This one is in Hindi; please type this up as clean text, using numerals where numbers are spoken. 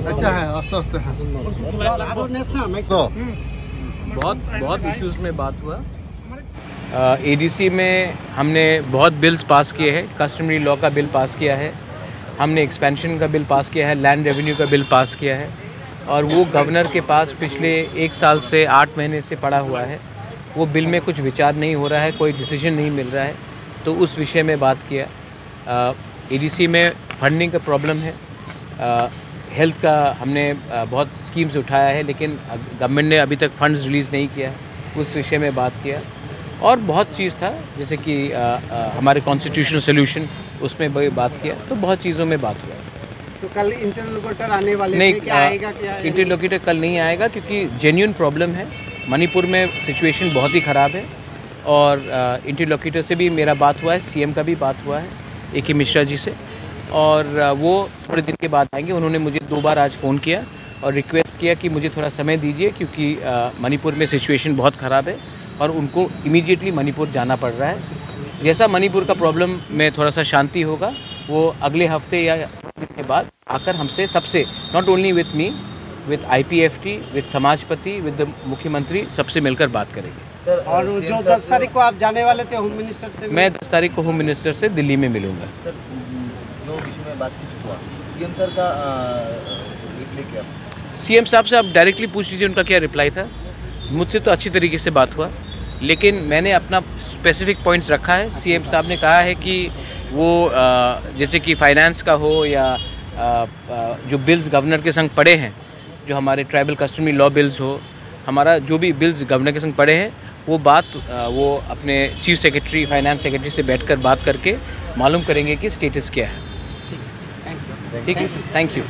अच्छा है, आस्ते आस्ते है। बहुत इश्यूज में बात हुआ। एडीसी में हमने बहुत बिल्स पास किए हैं। कस्टमरी लॉ का बिल पास किया है, हमने एक्सपेंशन का बिल पास किया है, लैंड रेवेन्यू का बिल पास किया है, और वो गवर्नर के पास पिछले 1 साल से 8 महीने से पड़ा हुआ है। वो बिल में कुछ विचार नहीं हो रहा है, कोई डिसीजन नहीं मिल रहा है, तो उस विषय में बात किया। एडीसी में फंडिंग का प्रॉब्लम है। हेल्थ का हमने बहुत स्कीम्स उठाया है, लेकिन गवर्नमेंट ने अभी तक फंड्स रिलीज़ नहीं किया है, उस विषय में बात किया। और बहुत चीज़ था, जैसे कि हमारे कॉन्स्टिट्यूशनल सोल्यूशन, उसमें भी बात किया। तो बहुत चीज़ों में बात हुआ। तो कल इंटरलोकेटर आने वाले नहीं, थे, क्या आएगा क्या? इंटरलोकेटर कल नहीं आएगा, क्योंकि जेन्युइन प्रॉब्लम है। मणिपुर में सिचुएशन बहुत ही ख़राब है, और इंटरलोकेटर से भी मेरा बात हुआ है, सीएम का भी बात हुआ है, ए.के. मिश्रा जी से, और वो थोड़े दिन के बाद आएंगे। उन्होंने मुझे 2 बार आज फ़ोन किया और रिक्वेस्ट किया कि मुझे थोड़ा समय दीजिए, क्योंकि मणिपुर में सिचुएशन बहुत ख़राब है और उनको इमीडिएटली मणिपुर जाना पड़ रहा है। जैसा मणिपुर का प्रॉब्लम में थोड़ा सा शांति होगा, वो अगले हफ्ते या के बाद आकर हमसे सबसे, not only with me, with IPFT, with समाजपति, विद मुख्यमंत्री, सबसे मिलकर बात करेंगे। सर, और जो 10 तारीख को आप जाने वाले थे होम मिनिस्टर से? मैं 10 तारीख को होम मिनिस्टर से दिल्ली में मिलूंगा। सर, जो इशू में बातचीत हुआ, सीएम सर का रिप्लाई क्या? सीएम साहब से आप डायरेक्टली पूछ लीजिए उनका क्या रिप्लाई था। मुझसे तो अच्छी तरीके से बात हुआ, लेकिन मैंने अपना स्पेसिफिक पॉइंट्स रखा है। सीएम साहब ने कहा है कि वो जैसे कि फाइनेंस का हो, या जो बिल्स गवर्नर के संग पड़े हैं, जो हमारे ट्राइबल कस्टमरी लॉ बिल्स हो, हमारा जो भी बिल्स गवर्नर के संग पड़े हैं, वो बात वो अपने चीफ सेक्रेटरी, फाइनेंस सेक्रेटरी से बैठकर बात करके मालूम करेंगे कि स्टेटस क्या है। ठीक है, थैंक यू।